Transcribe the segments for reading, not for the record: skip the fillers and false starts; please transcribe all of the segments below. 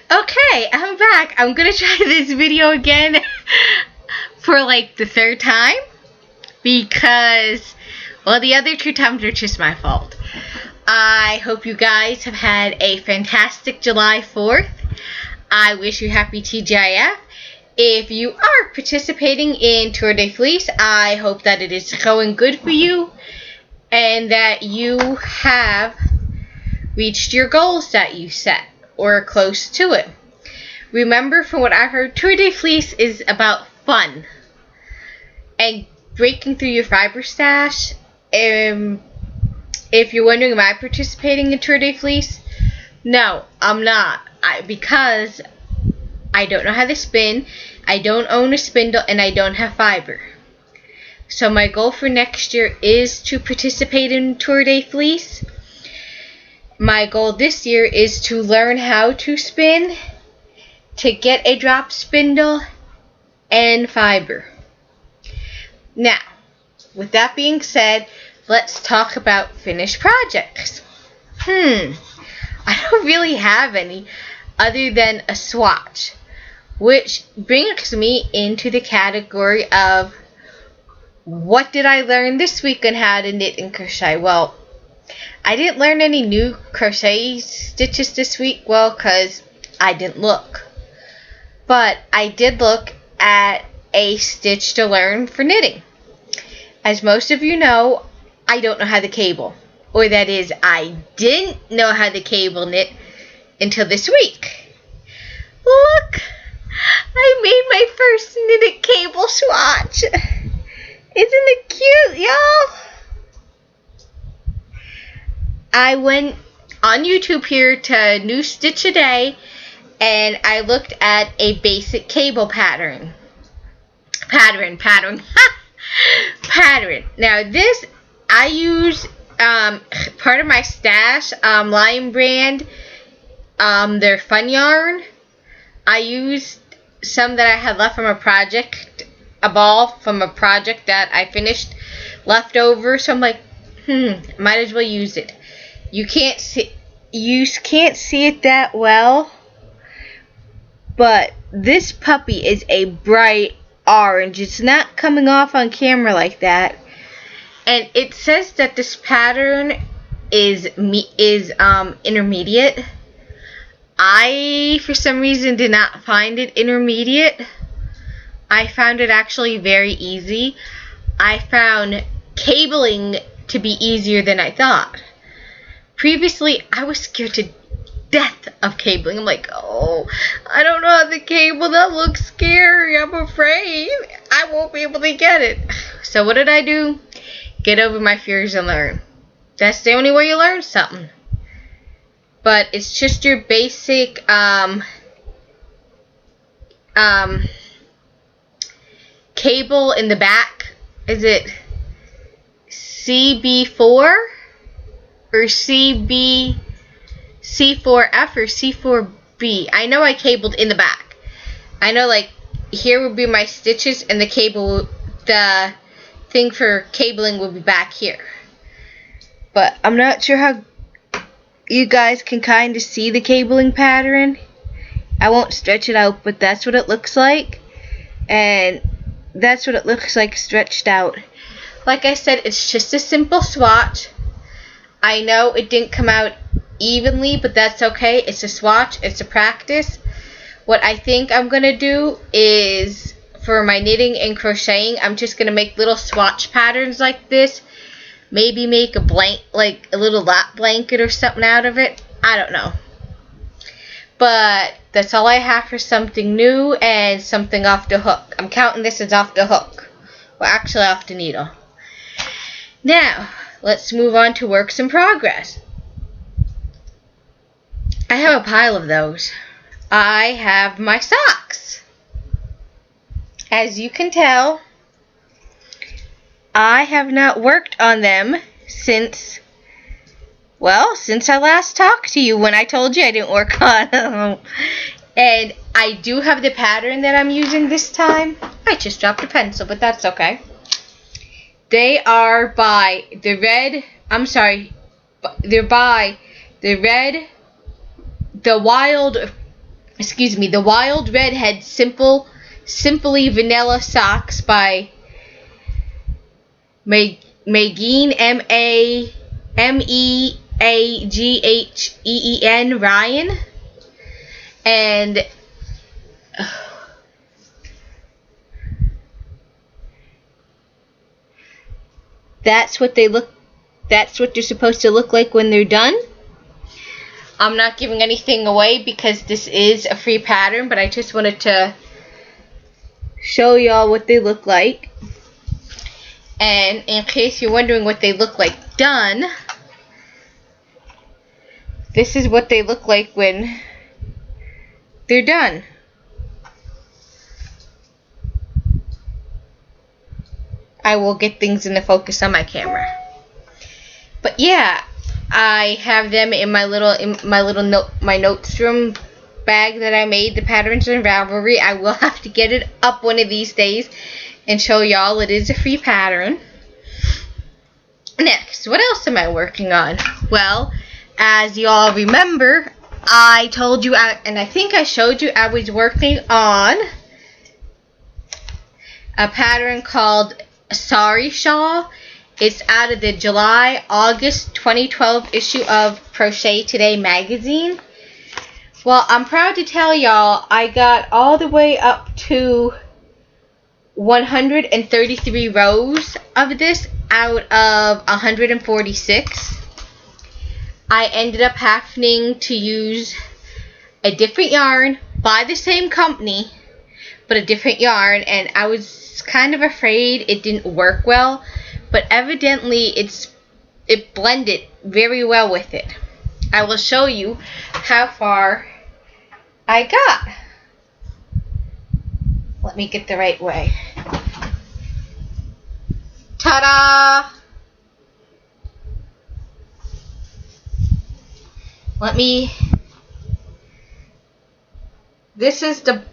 Okay, I'm back. I'm gonna try this video again for like the third time because, well, the other two times are just my fault. I hope you guys have had a fantastic July 4th. I wish you happy TGIF. If you are participating in Tour de Fleece, I hope that it is going good for you and that you have reached your goals that you set or close to it. Remember, from what I've heard, Tour de Fleece is about fun and breaking through your fiber stash. If you're wondering, am I participating in Tour de Fleece? No, I'm not. Because I don't know how to spin, I don't own a spindle, and I don't have fiber. So my goal for next year is to participate in Tour de Fleece. My goal this year is to learn how to spin, to get a drop spindle, and fiber. Now, with that being said, let's talk about finished projects. I don't really have any other than a swatch, which brings me into the category of what did I learn this week on how to knit and crochet. Well, I didn't learn any new crochet stitches this week, well, because I didn't look. But I did look at a stitch to learn for knitting. As most of you know, I don't know how to cable. Or that is, I didn't know how to cable knit until this week. Look! I made my first knitted cable swatch. Isn't it cute, y'all? I went on YouTube here to New Stitch a Day, and I looked at a basic cable pattern. Pattern. Now this, I use part of my stash, Lion Brand, their fun yarn. I used some that I had left from a project, a ball from a project that I finished left over, so I'm like, might as well use it. You can't see it that well, but this puppy is a bright orange. It's not coming off on camera like that. And it says that this pattern is intermediate. I, for some reason, did not find it intermediate. I found it actually very easy. I found cabling to be easier than I thought. Previously, I was scared to death of cabling. I'm like, oh, I don't know how to cable. That looks scary. I'm afraid I won't be able to get it. So what did I do? Get over my fears and learn. That's the only way you learn something. But it's just your basic cable in the back. Is it CB4 or C4F or C4B? I know I cabled in the back. I know, like, here would be my stitches and the cable, the thing for cabling would be back here. But I'm not sure how you guys can kind of see the cabling pattern. I won't stretch it out, but that's what it looks like. And that's what it looks like stretched out. Like I said, it's just a simple swatch. I know it didn't come out evenly, but that's okay. It's a swatch. It's a practice. What I think I'm going to do is, for my knitting and crocheting, I'm just going to make little swatch patterns like this. Maybe make like a little lap blanket or something out of it. I don't know. But that's all I have for something new and something off the hook. I'm counting this as off the hook. Well, actually off the needle. Now, let's move on to works in progress. I have a pile of those. I have my socks. As you can tell, I have not worked on them since I last talked to you, when I told you I didn't work on them. And I do have the pattern that I'm using this time. I just dropped a pencil, but that's okay. They are by the Wild excuse me, the Wild Redhead Simply Vanilla Socks by Megan, Meagheen Ryan. And that's what they're supposed to look like when they're done. I'm not giving anything away because this is a free pattern, but I just wanted to show y'all what they look like. And in case you're wondering what they look like done, this is what they look like when they're done. I will get things into focus on my camera. But yeah, I have them in my notes room bag that I made, the Patterns and Ravelry. I will have to get it up one of these days and show y'all it is a free pattern. Next, what else am I working on? Well, as y'all remember, I told you, and I think I showed you, I was working on a pattern called Sorry Shawl. It's out of the July-August 2012 issue of Crochet Today magazine. Well, I'm proud to tell y'all I got all the way up to 133 rows of this out of 146. I ended up having to use a different yarn by the same company, but a different yarn, and I was kind of afraid it didn't work well, but evidently it blended very well with it. I will show you how far I got. Let me get the right way. Ta-da! This is the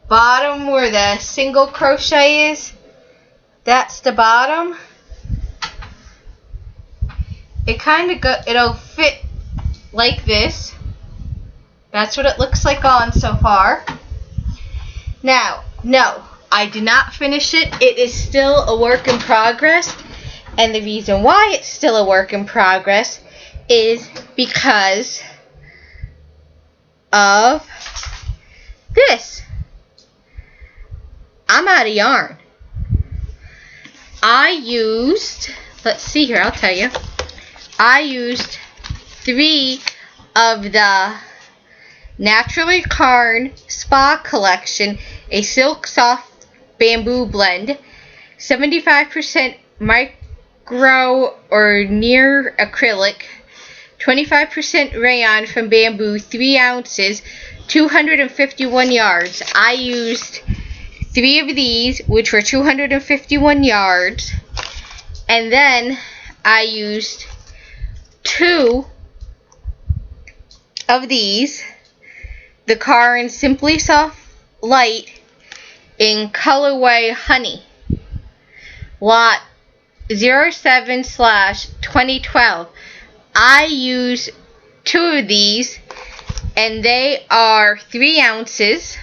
bottom where the single crochet is. That's the bottom. It'll fit like this. That's what it looks like on so far. Now, no, I did not finish it. It is still a work in progress. And the reason why it's still a work in progress is because of this. I'm out of yarn. I used, let's see here, I'll tell you. I used 3 of the Naturally Yarn Spa Collection, a silk soft bamboo blend, 75% micro or near acrylic, 25% rayon from bamboo, 3 ounces, 251 yards. I used 3 of these, which were 251 yards, and then I used 2 of these, the Caron Simply Soft Light in colorway Honey, lot 07/2012. I used 2 of these, and they are 3 ounces,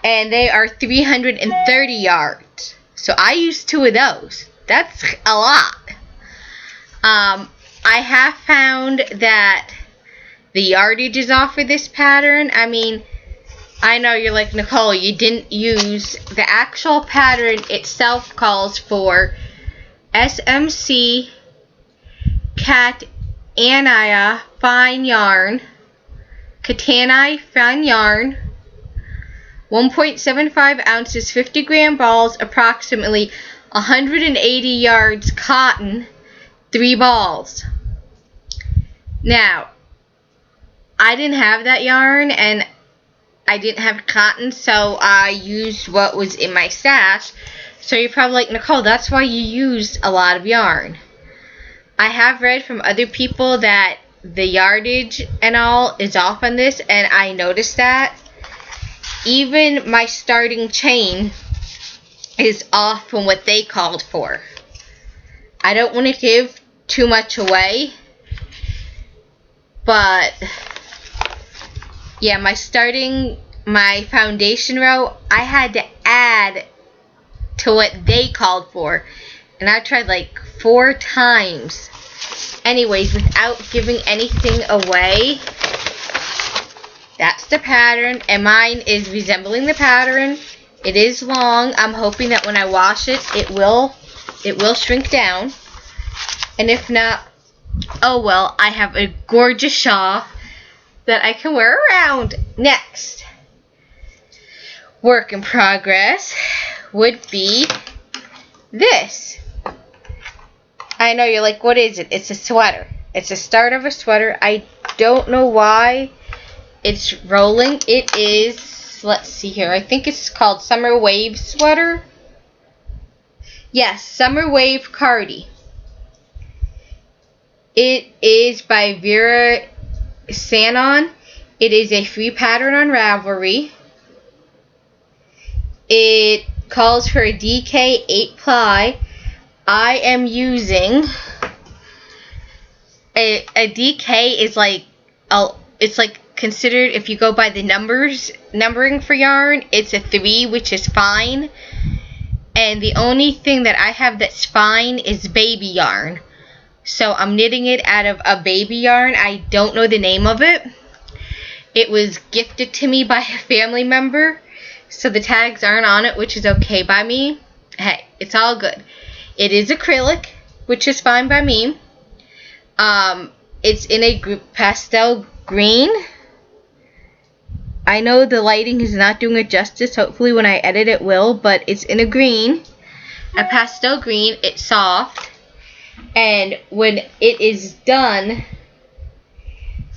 and they are 330 yards. So I used 2 of those. That's a lot. I have found that the yardage is off for this pattern. I mean, I know you're like, Nicole, you didn't use, the actual pattern itself calls for SMC Catania fine yarn, 1.75 ounces, 50 gram balls, approximately 180 yards cotton, 3 balls. Now, I didn't have that yarn, and I didn't have cotton, so I used what was in my stash. So you're probably like, Nicole, that's why you used a lot of yarn. I have read from other people that the yardage and all is off on this, and I noticed that. Even my starting chain is off from what they called for. I don't want to give too much away, but Yeah, my foundation row, I had to add to what they called for. And I tried like 4 times. Anyways, without giving anything away, that's the pattern, and mine is resembling the pattern. It is long. I'm hoping that when I wash it, it will shrink down. And if not, oh well, I have a gorgeous shawl that I can wear around. Next, work in progress would be this. I know you're like, what is it? It's a sweater. It's the start of a sweater. I don't know why it's rolling. It is, let's see here, I think it's called Summer Wave Sweater. Yes, Summer Wave Cardi. It is by Vera Sanon. It is a free pattern on Ravelry. It calls for a DK 8 ply. I am using a DK is like, it's like considered, if you go by the numbering for yarn, it's a 3, which is fine. And the only thing that I have that's fine is baby yarn. So I'm knitting it out of a baby yarn. I don't know the name of it. It was gifted to me by a family member, so the tags aren't on it, which is okay by me. Hey, it's all good. It is acrylic, which is fine by me. It's in a pastel green. I know the lighting is not doing it justice. Hopefully when I edit it will, but it's in a green. A pastel green. It's soft. And when it is done,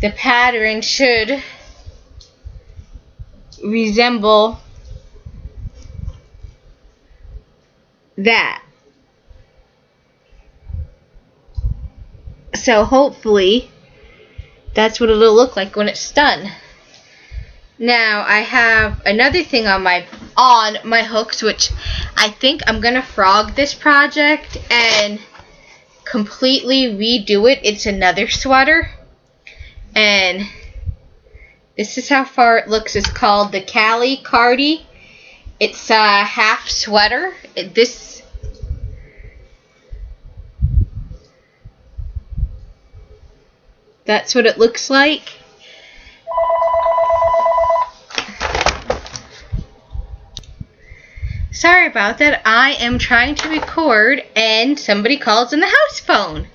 the pattern should resemble that. So hopefully that's what it'll look like when it's done. Now I have another thing on my hooks, which I think I'm gonna frog this project and completely redo it. It's another sweater, and this is how far it looks. It's called the Cali Cardi. It's a half sweater. That's what it looks like. Sorry about that. I am trying to record and somebody calls in the house phone.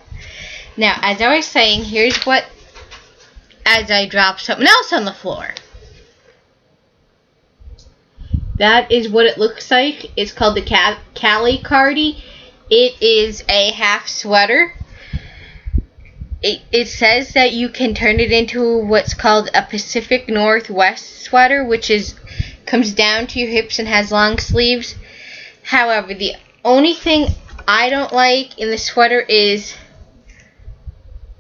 Now, as I was saying, here's what, as I drop something else on the floor. That is what it looks like. It's called the Cali Cardi. It is a half sweater. It says that you can turn it into what's called a Pacific Northwest sweater, which comes down to your hips and has long sleeves. However, the only thing I don't like in the sweater is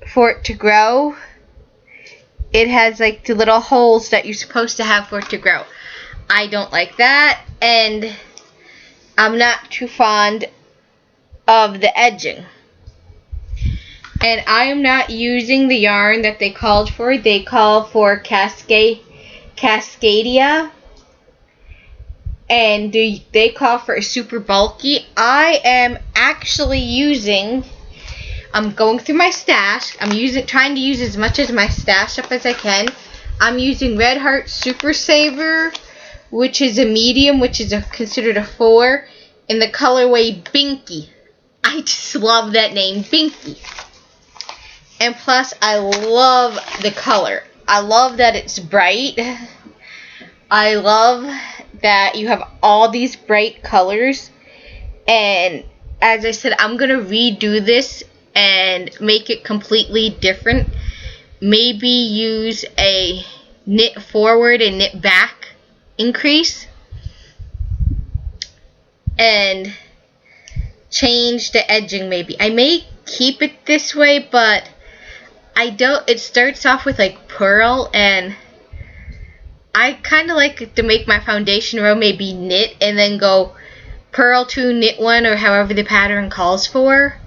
for it to grow. It has like the little holes that you're supposed to have for it to grow. I don't like that, and I'm not too fond of the edging. And I am not using the yarn that they called for. They call for Cascadia. And they call for a super bulky. I am actually using, I'm going through my stash. I'm trying to use as much of my stash up as I can. I'm using Red Heart Super Saver, which is a medium, which is considered a 4, in the colorway Binky. I just love that name, Binky. And plus, I love the color. I love that it's bright. I love that you have all these bright colors. And as I said, I'm going to redo this and make it completely different. Maybe use a knit forward and knit back increase. And change the edging maybe. I may keep it this way, but I don't. It starts off with like purl, and I kind of like to make my foundation row maybe knit and then go purl 2, knit 1, or however the pattern calls for.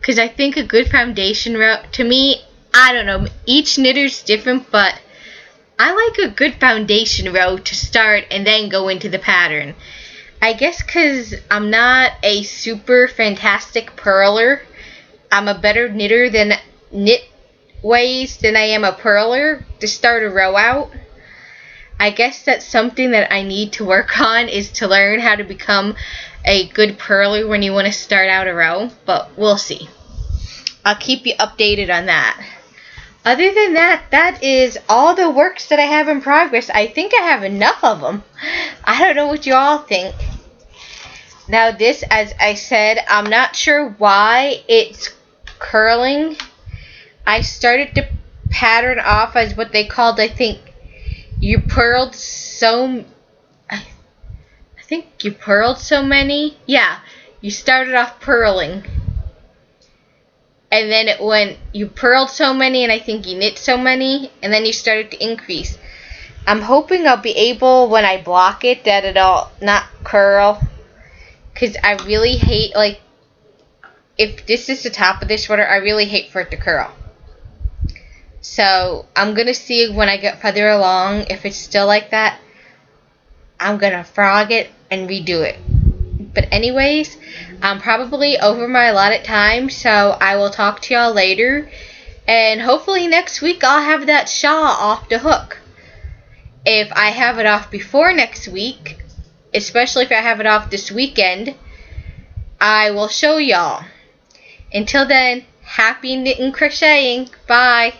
Because I think a good foundation row, to me, I don't know, each knitter's different, but I like a good foundation row to start and then go into the pattern. I guess because I'm not a super fantastic purler. I'm a better knitter than knit ways than I am a purler to start a row out. I guess that's something that I need to work on, is to learn how to become a good purler when you want to start out a row, but we'll see. I'll keep you updated on that. Other than that, that is all the works that I have in progress. I think I have enough of them. I don't know what you all think. Now this, as I said, I'm not sure why it's curling. I started to pattern off as what they called, I think, you purled so many. Yeah, you started off purling. And then it went, you purled so many, and I think you knit so many, and then you started to increase. I'm hoping I'll be able, when I block it, that it'll not curl. Because I really hate, like, if this is the top of this sweater, I really hate for it to curl. So, I'm going to see when I get further along, if it's still like that, I'm going to frog it and redo it. But anyways, I'm probably over my allotted time, so I will talk to y'all later. And hopefully next week I'll have that shawl off the hook. If I have it off before next week, especially if I have it off this weekend, I will show y'all. Until then, happy knitting crocheting. Bye.